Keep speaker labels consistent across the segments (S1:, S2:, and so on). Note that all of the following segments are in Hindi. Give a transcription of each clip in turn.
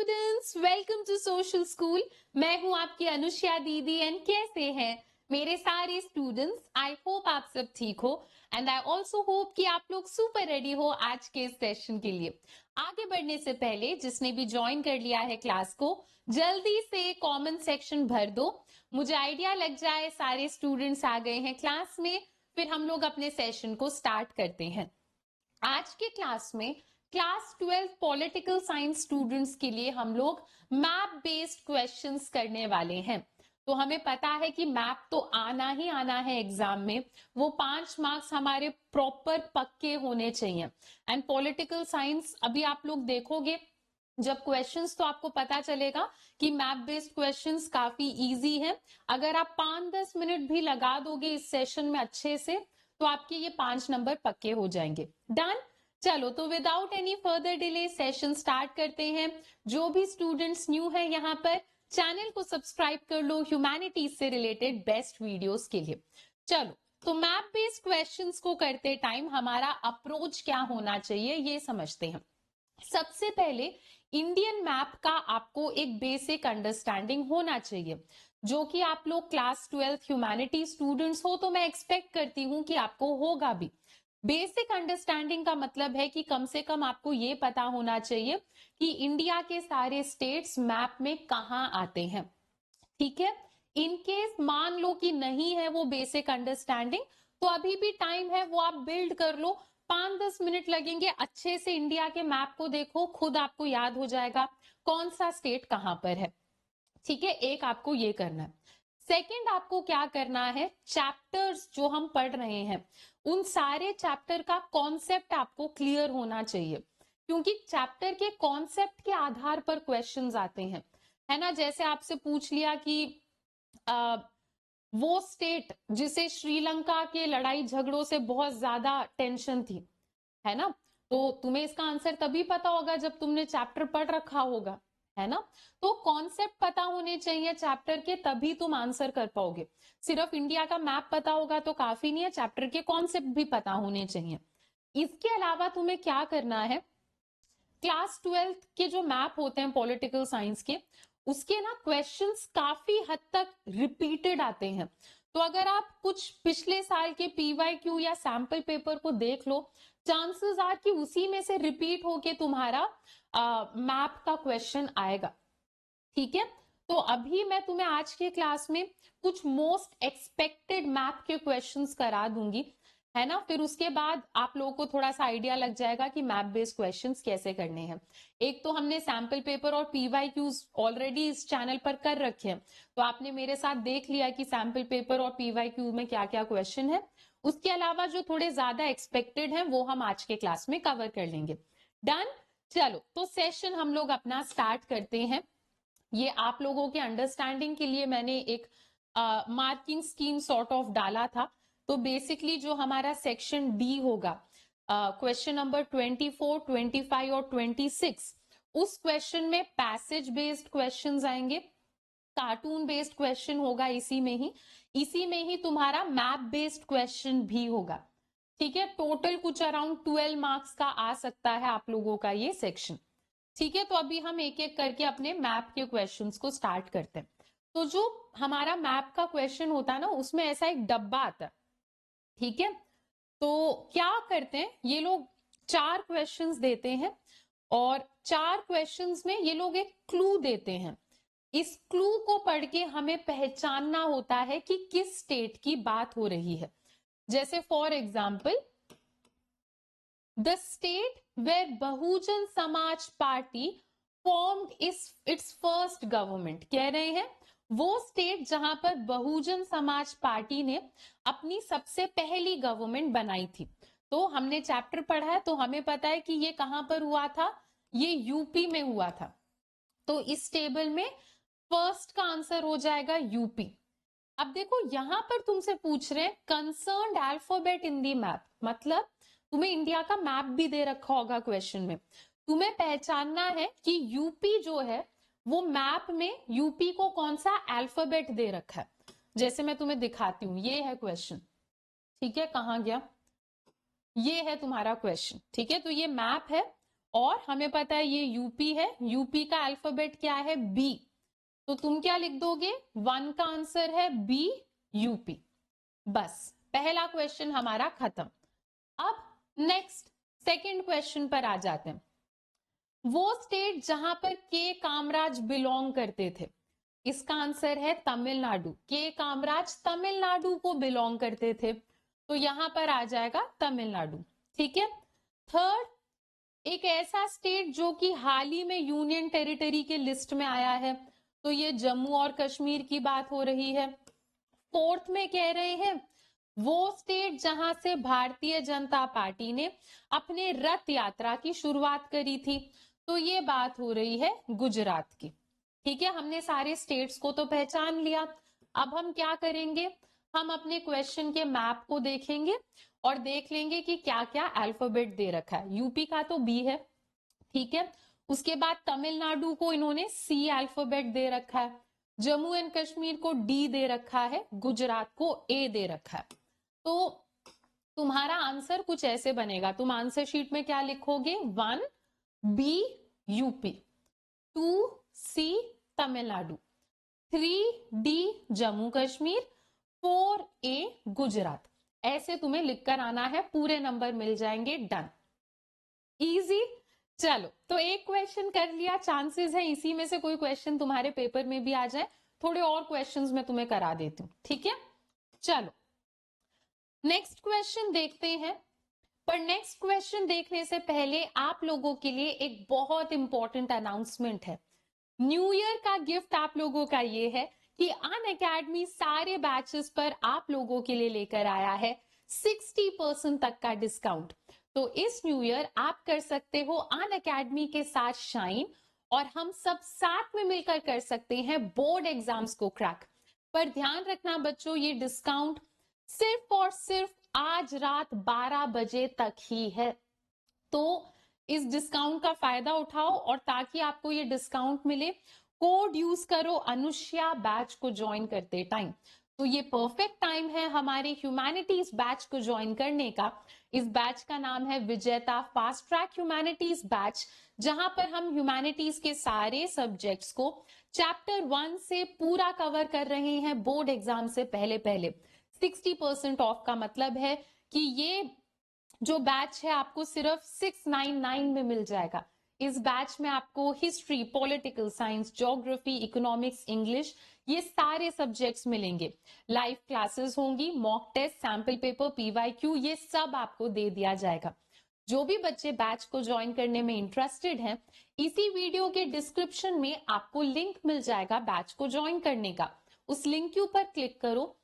S1: Students, welcome to social school. मैं हूं आपकी अनुष्या दीदी एंड कैसे हैं मेरे सारे स्टूडेंट्स। आई होप आप सब ठीक हो एंड आई ऑल्सो होप कि आप लोग सुपर रेडी हो आज के सेशन के लिए। आगे बढ़ने से पहले जिसने भी ज्वाइन कर लिया है क्लास को, जल्दी से कमेंट सेक्शन भर दो, मुझे आइडिया लग जाए सारे स्टूडेंट्स आ गए हैं क्लास में। फिर हम लोग अपने सेशन को स्टार्ट करते हैं। आज के क्लास में क्लास 12 पॉलिटिकल साइंस स्टूडेंट्स के लिए हम लोग मैप बेस्ड क्वेश्चंस करने वाले हैं। तो हमें पता है कि मैप तो आना ही आना है एग्जाम में, वो 5 मार्क्स हमारे प्रॉपर पक्के होने चाहिए। एंड पॉलिटिकल साइंस अभी आप लोग देखोगे जब क्वेश्चंस तो आपको पता चलेगा कि मैप बेस्ड क्वेश्चंस काफी इजी है। अगर आप 5-10 मिनट भी लगा दोगे इस सेशन में अच्छे से तो आपके ये 5 नंबर पक्के हो जाएंगे। डन। चलो तो without any further delay session start करते हैं। जो भी स्टूडेंट्स न्यू है यहाँ पर, चैनल को सब्सक्राइब कर लो ह्यूमैनिटीज से रिलेटेड बेस्ट वीडियोस के लिए। चलो तो मैप बेस्ड क्वेश्चंस को करते टाइम हमारा अप्रोच क्या होना चाहिए ये समझते हैं। सबसे पहले इंडियन मैप का आपको एक बेसिक अंडरस्टैंडिंग होना चाहिए, जो कि आप लोग क्लास 12 ह्यूमैनिटी स्टूडेंट्स हो तो मैं एक्सपेक्ट करती हूँ कि आपको होगा भी। बेसिक अंडरस्टैंडिंग का मतलब है कि कम से कम आपको ये पता होना चाहिए कि इंडिया के सारे स्टेट्स मैप में कहाँ आते हैं। ठीक है, इन केस मान लो कि नहीं है वो बेसिक अंडरस्टैंडिंग, तो अभी भी टाइम है, वो आप बिल्ड कर लो। 5-10 मिनट लगेंगे, अच्छे से इंडिया के मैप को देखो, खुद आपको याद हो जाएगा कौन सा स्टेट कहां पर है। ठीक है, एक आपको ये करना है। सेकंड आपको क्या करना है, चैप्टर्स जो हम पढ़ रहे हैं उन सारे चैप्टर का कॉन्सेप्ट आपको क्लियर होना चाहिए, क्योंकि चैप्टर के कॉन्सेप्ट के आधार पर क्वेश्चंस आते हैं, है ना। जैसे आपसे पूछ लिया कि वो स्टेट जिसे श्रीलंका के लड़ाई झगड़ों से बहुत ज्यादा टेंशन थी, है ना, तो तुम्हें इसका आंसर तभी पता होगा जब तुमने चैप्टर पढ़ रखा होगा, है ना। तो कॉन्सेप्ट पता होने चाहिए चैप्टर के, तभी तुम आंसर कर पाओगे। सिर्फ इंडिया का मैप पता होगा तो काफी नहीं है, चैप्टर के कॉन्सेप्ट भी पता होने चाहिए। इसके अलावा तुम्हें क्या करना है, क्लास 12 के जो मैप होते हैं पॉलिटिकल साइंस के, उसके ना क्वेश्चंस काफी हद तक रिपीटेड आते हैं। तो अगर आप कुछ पिछले साल के पीवाईक्यू या सैंपल पेपर को देख लो, चांसेस आर कि उसी में से रिपीट होके तुम्हारा मैप का क्वेश्चन आएगा। ठीक है, तो अभी मैं तुम्हें आज के क्लास में कुछ मोस्ट एक्सपेक्टेड मैप के क्वेश्चंस करा दूंगी, है ना। फिर उसके बाद आप लोगों को थोड़ा सा आइडिया लग जाएगा कि मैप बेस्ड क्वेश्चंस कैसे करने हैं। एक तो हमने सैंपल पेपर और पीवाईक्यूज ऑलरेडी इस चैनल पर कर रखे हैं, तो आपने मेरे साथ देख लिया कि सैंपल पेपर और पीवाईक्यू में क्या क्या क्वेश्चन है। उसके अलावा जो थोड़े ज्यादा एक्सपेक्टेड हैं वो हम आज के क्लास में कवर कर लेंगे। डन। चलो तो सेशन हम लोग अपना स्टार्ट करते हैं। ये आप लोगों के अंडरस्टैंडिंग के लिए मैंने एक मार्किंग स्कीम सॉर्ट ऑफ डाला था। तो बेसिकली जो हमारा सेक्शन डी होगा, क्वेश्चन नंबर 24, 25 और 26, उस क्वेश्चन में पैसेज बेस्ड क्वेश्चंस आएंगे, कार्टून बेस्ड क्वेश्चन होगा इसी में ही तुम्हारा मैप बेस्ड क्वेश्चन भी होगा। ठीक है, टोटल कुछ अराउंड 12 मार्क्स का आ सकता है आप लोगों का ये सेक्शन। ठीक है, तो अभी हम एक एक करके अपने मैप के क्वेश्चंस को स्टार्ट करते हैं। तो जो हमारा मैप का क्वेश्चन होता है ना, उसमें ऐसा एक डब्बा आता है। ठीक है, तो क्या करते हैं ये लोग, 4 क्वेश्चंस देते हैं और 4 क्वेश्चंस में ये लोग एक क्लू देते हैं। इस क्लू को पढ़ के हमें पहचानना होता है कि किस स्टेट की बात हो रही है। जैसे for example, the state where Bahujan Samaj Party formed its first government, कह रहे हैं वो स्टेट जहां पर बहुजन समाज पार्टी ने अपनी सबसे पहली गवर्नमेंट बनाई थी। तो हमने चैप्टर पढ़ा है तो हमें पता है कि ये कहां पर हुआ था, ये यूपी में हुआ था। तो इस टेबल में फर्स्ट का आंसर हो जाएगा यूपी। अब देखो यहां पर तुमसे पूछ रहे हैं कंसर्न्ड अल्फाबेट इन दी मैप, मतलब तुम्हें इंडिया का मैप भी दे रखा होगा क्वेश्चन में, तुम्हें पहचानना है कि यूपी जो है वो मैप में यूपी को कौन सा अल्फाबेट दे रखा है। जैसे मैं तुम्हें दिखाती हूं, ये है क्वेश्चन। ठीक है, कहां गया, ये है तुम्हारा क्वेश्चन। ठीक है, तो ये मैप है और हमें पता है ये यूपी है, यूपी का अल्फाबेट क्या है, बी, तो तुम क्या लिख दोगे, 1 का आंसर है बी, यूपी। बस पहला क्वेश्चन हमारा खत्म। अब नेक्स्ट सेकंड क्वेश्चन पर आ जाते हैं। वो स्टेट जहां पर के कामराज बिलोंग करते थे, इसका आंसर है तमिलनाडु। के कामराज तमिलनाडु को बिलोंग करते थे, तो यहां पर आ जाएगा तमिलनाडु। ठीक है। थर्ड, एक ऐसा स्टेट जो कि हाल ही में यूनियन टेरिटरी के लिस्ट में आया है, तो ये जम्मू और कश्मीर की बात हो रही है। फोर्थ में कह रहे हैं वो स्टेट जहां से भारतीय जनता पार्टी ने अपने रथ यात्रा की शुरुआत करी थी, तो ये बात हो रही है गुजरात की। ठीक है, हमने सारे स्टेट्स को तो पहचान लिया। अब हम क्या करेंगे, हम अपने क्वेश्चन के मैप को देखेंगे और देख लेंगे कि क्या क्या अल्फाबेट दे रखा है। यूपी का तो बी है, ठीक है। उसके बाद तमिलनाडु को इन्होंने सी अल्फाबेट दे रखा है, जम्मू एंड कश्मीर को डी दे रखा है, गुजरात को ए दे रखा है। तो तुम्हारा आंसर कुछ ऐसे बनेगा, तुम आंसर शीट में क्या लिखोगे, 1 बी यूपी, 2 सी तमिलनाडु, 3 डी जम्मू कश्मीर, 4 ए गुजरात। ऐसे तुम्हें लिखकर आना है, पूरे नंबर मिल जाएंगे। Done, easy. चलो, तो एक क्वेश्चन कर लिया, चांसेस है इसी में से कोई क्वेश्चन तुम्हारे पेपर में भी आ जाए। थोड़े और क्वेश्चंस मैं तुम्हें करा देती हूँ, ठीक है। चलो नेक्स्ट क्वेश्चन देखते हैं, पर नेक्स्ट क्वेश्चन देखने से पहले आप लोगों के लिए एक बहुत इंपॉर्टेंट अनाउंसमेंट है। न्यू ईयर का गिफ्ट आप लोगों का ये है कि अनअकैडमी सारे बैचेस पर आप लोगों के लिए लेकर आया है 60% तक का डिस्काउंट। तो इस न्यू ईयर आप कर सकते हो अनअकैडमी के साथ शाइन, और हम सब साथ में मिलकर कर सकते हैं बोर्ड एग्जाम्स को क्रैक। पर ध्यान रखना बच्चों, ये डिस्काउंट सिर्फ और सिर्फ आज रात 12 बजे तक ही है। तो इस डिस्काउंट का फायदा उठाओ, और ताकि आपको ये डिस्काउंट मिले, कोड यूज करो अनुष्या बैच को ज्वाइन करते टाइम। तो ये परफेक्ट टाइम है हमारे ह्यूमैनिटीज बैच को ज्वाइन करने का। इस बैच का नाम है विजेता फास्ट ट्रैक ह्यूमैनिटीज बैच, जहां पर हम ह्यूमैनिटीज के सारे सब्जेक्ट्स को चैप्टर 1 से पूरा कवर कर रहे हैं बोर्ड एग्जाम से पहले पहले। 60% ऑफ का मतलब है कि ये जो बैच है आपको सिर्फ 699 में मिल जाएगा। इस बैच में आपको history, political science, geography, economics, English, ये सारे सब्जेक्ट्स मिलेंगे। लाइव क्लासेस होंगी, mock test, sample paper, PYQ, ये सब आपको दे दिया जाएगा। जो भी बच्चे बैच को ज्वाइन करने में इंटरेस्टेड हैं, इसी वीडियो के डिस्क्रिप्शन में आपको लिंक मिल जाएगा बैच को ज्वाइन करने का। उस लिंक के ऊपर क्लिक करो,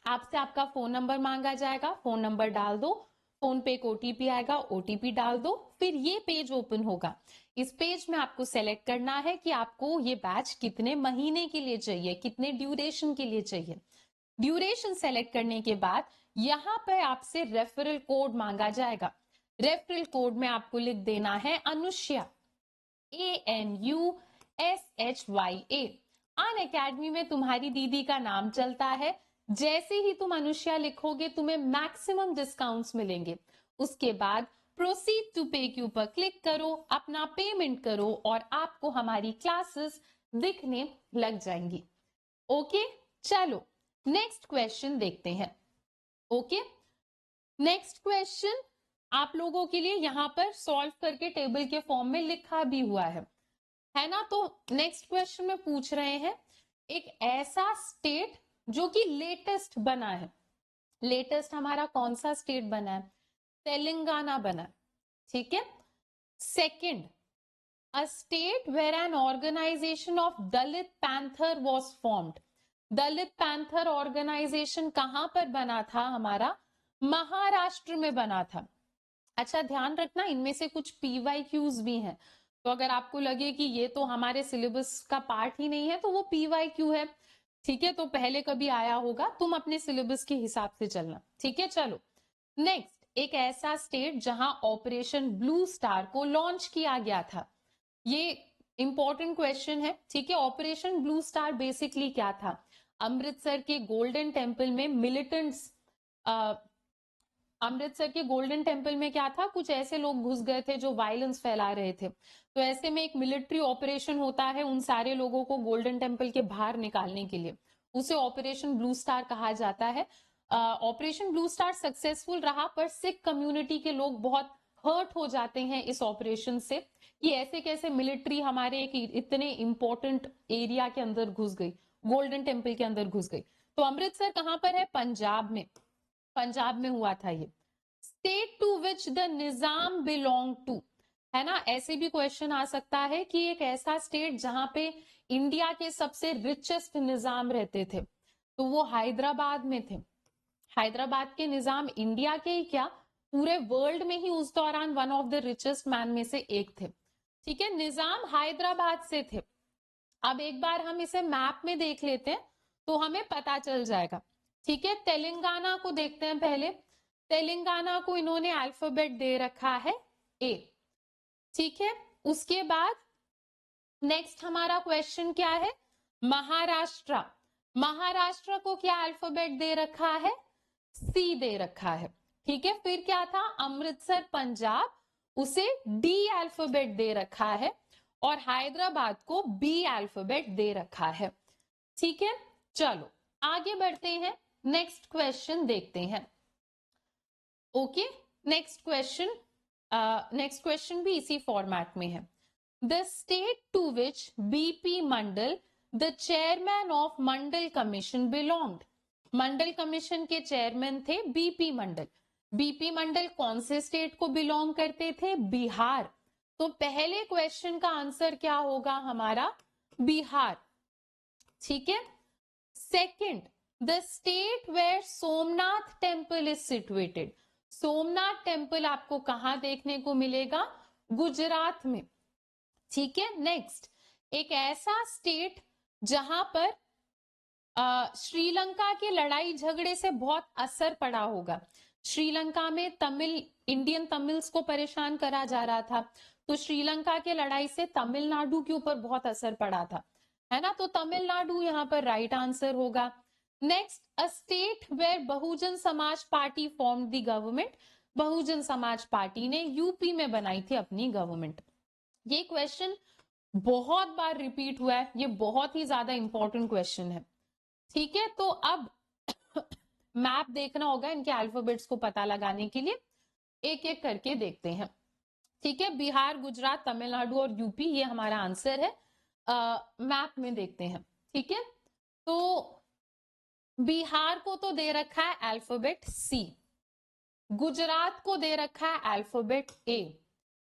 S1: आपसे आपका फोन नंबर मांगा जाएगा, फोन नंबर डाल दो, फोन पे एक ओटीपी आएगा, ओटीपी डाल दो, फिर ये पेज ओपन होगा। इस पेज में आपको सेलेक्ट करना है कि आपको ये बैच कितने महीने के लिए चाहिए, कितने ड्यूरेशन के लिए चाहिए। ड्यूरेशन सेलेक्ट करने के बाद यहाँ पे आपसे रेफरल कोड मांगा जाएगा। रेफरल कोड में आपको लिख देना है अनुष्या, ANUSHYA। अनअकैडमी में तुम्हारी दीदी का नाम चलता है। जैसे ही तुम अनुष्या लिखोगे तुम्हें मैक्सिमम डिस्काउंट्स मिलेंगे। उसके बाद प्रोसीड टू पे के ऊपर क्लिक करो, अपना पेमेंट करो, और आपको हमारी क्लासेस दिखने लग जाएंगी। ओके, चलो नेक्स्ट क्वेश्चन देखते हैं। ओके, नेक्स्ट क्वेश्चन आप लोगों के लिए यहां पर सॉल्व करके टेबल के फॉर्म में लिखा भी हुआ है ना। तो नेक्स्ट क्वेश्चन में पूछ रहे हैं एक ऐसा स्टेट जो कि लेटेस्ट बना है। लेटेस्ट हमारा कौन सा स्टेट बना है, तेलंगाना बना है, ठीक है। Second, a state where an organisation of Dalit Panther was formed. Dalit Panther organisation कहां पर बना था हमारा, महाराष्ट्र में बना था। अच्छा ध्यान रखना, इनमें से कुछ पीवाईक्यूज भी हैं, तो अगर आपको लगे कि ये तो हमारे सिलेबस का पार्ट ही नहीं है तो वो पीवाईक्यू है, ठीक है। तो पहले कभी आया होगा, तुम अपने सिलेबस के हिसाब से चलना, ठीक है। चलो नेक्स्ट, एक ऐसा स्टेट जहां ऑपरेशन ब्लू स्टार को लॉन्च किया गया था। ये इंपॉर्टेंट क्वेश्चन है, ठीक है। ऑपरेशन ब्लू स्टार बेसिकली क्या था, अमृतसर के गोल्डन टेम्पल में मिलिटेंट्स अमृतसर के गोल्डन टेम्पल में क्या था, कुछ ऐसे लोग घुस गए थे जो वायलेंस फैला रहे थे, तो ऐसे में एक मिलिट्री ऑपरेशन होता है उन सारे लोगों को गोल्डन टेम्पल के बाहर निकालने के लिए, उसे ऑपरेशन ब्लू स्टार कहा जाता है। ऑपरेशन ब्लू स्टार सक्सेसफुल रहा, पर सिख कम्युनिटी के लोग बहुत हर्ट हो जाते हैं इस ऑपरेशन से, कि ऐसे कैसे मिलिट्री हमारे एक इतने इंपॉर्टेंट एरिया के अंदर घुस गई, गोल्डन टेम्पल के अंदर घुस गई। तो अमृतसर कहां पर है, पंजाब में, पंजाब में हुआ था ये। State to which the Nizam belong to, है ना, ऐसे भी क्वेश्चन आ सकता है कि एक ऐसा स्टेट जहां पे इंडिया के सबसे रिचेस्ट निजाम रहते थे, तो वो हैदराबाद में थे। हैदराबाद के निजाम इंडिया के ही क्या, पूरे वर्ल्ड में ही उस दौरान one of the richest man में से एक थे। ठीक है, निजाम हैदराबाद से थे। अब एक बार हम इसे मैप में देख लेते हैं तो हमें पता चल जाएगा। ठीक है, तेलंगाना को देखते हैं पहले। तेलंगाना को इन्होंने अल्फाबेट दे रखा है ए। ठीक है, उसके बाद नेक्स्ट हमारा क्वेश्चन क्या है, महाराष्ट्र। महाराष्ट्र को क्या अल्फाबेट दे रखा है, सी दे रखा है। ठीक है, फिर क्या था, अमृतसर पंजाब, उसे डी अल्फाबेट दे रखा है, और हैदराबाद को बी अल्फाबेट दे रखा है। ठीक है, चलो आगे बढ़ते हैं, नेक्स्ट क्वेश्चन देखते हैं। ओके, नेक्स्ट क्वेश्चन भी इसी फॉर्मेट में है। The state to which B P Mandal the chairman of Mandal Commission belonged. Mandal Commission के चेयरमैन थे बीपी मंडल। बीपी मंडल कौन से स्टेट को बिलोंग करते थे, बिहार। तो पहले क्वेश्चन का आंसर क्या होगा हमारा, बिहार। ठीक है, second, the state where Somnath temple is situated. Somnath temple आपको कहां देखने को मिलेगा, गुजरात में। ठीक है, नेक्स्ट, एक ऐसा स्टेट जहां पर श्रीलंका के लड़ाई झगड़े से बहुत असर पड़ा होगा। श्रीलंका में इंडियन तमिल्स को परेशान करा जा रहा था, तो श्रीलंका के लड़ाई से तमिलनाडु के ऊपर बहुत असर पड़ा था, है ना, तो तमिलनाडु यहाँ पर राइट आंसर होगा। Next, a state where Bahujan Samaj party form the government. Bahujan Samaj party ने यूपी में बनाई थी अपनी गवर्नमेंट। ये क्वेश्चन बहुत बार रिपीट हुआ है, ये बहुत ही ज्यादा इंपॉर्टेंट क्वेश्चन है। ठीक है, तो अब मैप देखना होगा इनके अल्फाबेट्स को पता लगाने के लिए, एक एक करके देखते हैं। ठीक है, बिहार, गुजरात, तमिलनाडु और यूपी, ये हमारा आंसर है। मैप में देखते हैं। ठीक है, तो बिहार को तो दे रखा है अल्फाबेट सी, गुजरात को दे रखा है अल्फाबेट ए,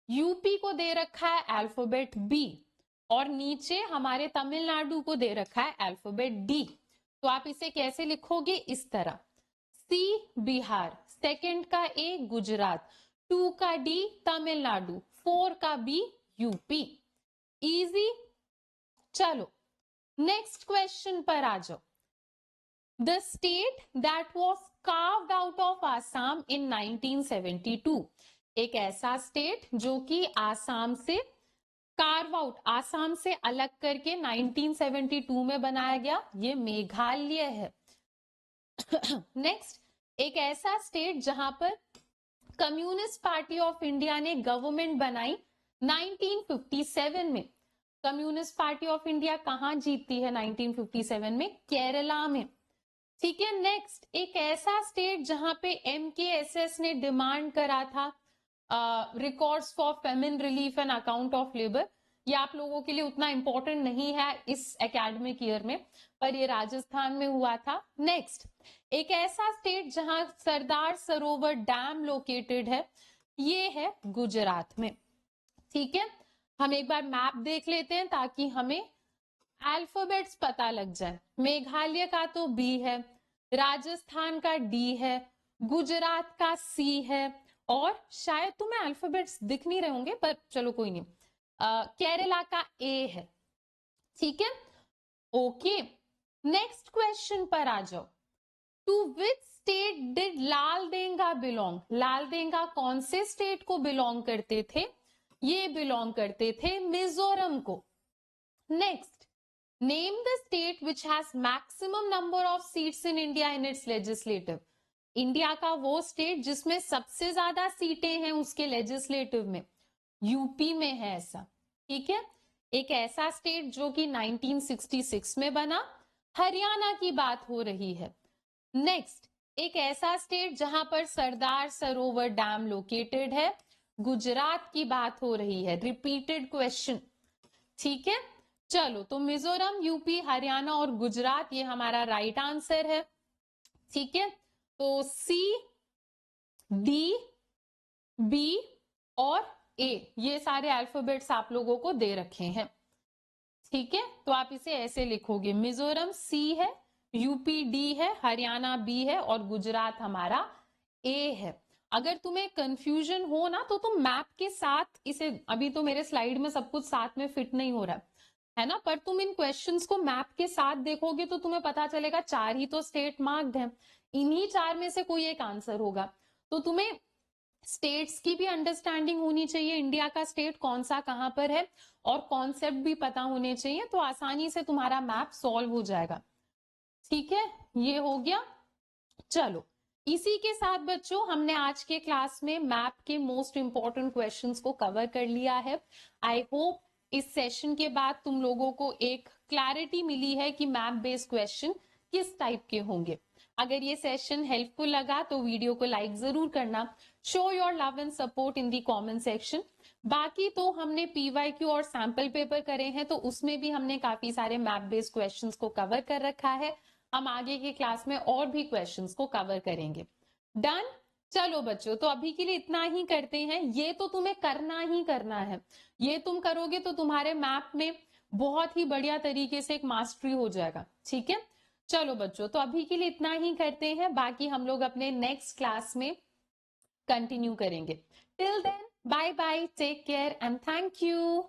S1: यूपी को दे रखा है अल्फाबेट बी, और नीचे हमारे तमिलनाडु को दे रखा है अल्फाबेट डी। तो आप इसे कैसे लिखोगे, इस तरह, सी बिहार, सेकंड का ए गुजरात, 2 का डी तमिलनाडु, 4 का बी यूपी। इजी। चलो नेक्स्ट क्वेश्चन पर आ जाओ। The state that was carved out of Assam in 1972। एक ऐसा स्टेट जो कि आसाम से कार्व आउट, आसाम से अलग करके 1972 में बनाया गया, ये मेघालय है। नेक्स्ट, एक ऐसा स्टेट जहां पर कम्युनिस्ट पार्टी ऑफ इंडिया ने गवर्नमेंट बनाई 1957 में। कम्युनिस्ट पार्टी ऑफ इंडिया कहां जीतती है 1957 में, केरला में। ठीक है, नेक्स्ट, एक ऐसा स्टेट जहां पे MKSS ने डिमांड करा था records for famine relief and account of labour. ये आप लोगों के लिए उतना इंपॉर्टेंट नहीं है इस एकेडमिक ईयर में, पर ये राजस्थान में हुआ था। नेक्स्ट, एक ऐसा स्टेट जहां सरदार सरोवर डैम लोकेटेड है, ये है गुजरात में। ठीक है, हम एक बार मैप देख लेते हैं ताकि हमें अल्फाबेट्स पता लग जाए। मेघालय का तो बी है, राजस्थान का डी है, गुजरात का सी है, और शायद तुम्हें अल्फाबेट्स दिख नहीं रहे होंगे, पर चलो कोई नहीं, केरला का ए है। ठीक है, ओके, नेक्स्ट क्वेश्चन पर आ जाओ। To which state did Laldenga belong. Laldenga कौन से स्टेट को बिलोंग करते थे, ये बिलोंग करते थे मिजोरम को। Next, name the state which has maximum number of seats in India in its legislative. India का वो स्टेट जिसमें सबसे ज्यादा सीटें हैं उसके लेजिस्लेटिव में, यूपी में है ऐसा। ठीक है, एक ऐसा स्टेट जो कि 1966 में बना, हरियाणा की बात हो रही है। नेक्स्ट, एक ऐसा स्टेट जहां पर सरदार सरोवर डैम लोकेटेड है, गुजरात की बात हो रही है। रिपीटेड क्वेश्चन, ठीक है। चलो, तो मिजोरम, यूपी, हरियाणा और गुजरात ये हमारा राइट आंसर है। ठीक है, तो सी, डी, बी और ए ये सारे अल्फाबेट्स आप लोगों को दे रखे हैं। ठीक है, तो आप इसे ऐसे लिखोगे, मिजोरम सी है, यूपी डी है, हरियाणा बी है और गुजरात हमारा ए है। अगर तुम्हें कंफ्यूजन हो ना तो तुम मैप के साथ इसे, अभी तो मेरे स्लाइड में सब कुछ साथ में फिट नहीं हो रहा है ना, पर तुम इन क्वेश्चंस को मैप के साथ देखोगे तो तुम्हें पता चलेगा 4 ही तो स्टेट मार्क्ड हैं, इन्हीं 4 में से कोई एक आंसर होगा। तो तुम्हें स्टेट्स की भी अंडरस्टैंडिंग होनी चाहिए, इंडिया का स्टेट कौन सा कहां पर है, और कॉन्सेप्ट भी पता होने चाहिए, तो आसानी से तुम्हारा मैप सॉल्व हो जाएगा। ठीक है, ये हो गया। चलो, इसी के साथ बच्चों हमने आज के क्लास में मैप के मोस्ट इंपॉर्टेंट क्वेश्चंस को कवर कर लिया है। आई होप इस सेशन के बाद तुम लोगों को एक क्लैरिटी मिली है कि मैप बेस्ड क्वेश्चन किस टाइप के होंगे। अगर ये सेशन हेल्पफुल लगा तो वीडियो को लाइक जरूर करना, show your love and support in the comment section. बाकी तो हमने पीवाईक्यू और सैंपल पेपर करे हैं, तो उसमें भी हमने काफी सारे मैप बेस्ड क्वेश्चंस को कवर कर रखा है। हम आगे की क्लास में और भी क्वेश्चंस को कवर करेंगे। डन। चलो बच्चों, तो अभी के लिए इतना ही करते हैं। ये तो तुम्हें करना ही करना है, ये तुम करोगे तो तुम्हारे मैप में बहुत ही बढ़िया तरीके से एक मास्टरी हो जाएगा। ठीक है, चलो बच्चों, तो अभी के लिए इतना ही करते हैं, बाकी हम लोग अपने नेक्स्ट क्लास में कंटिन्यू करेंगे। Till then, bye bye, take care and thank you.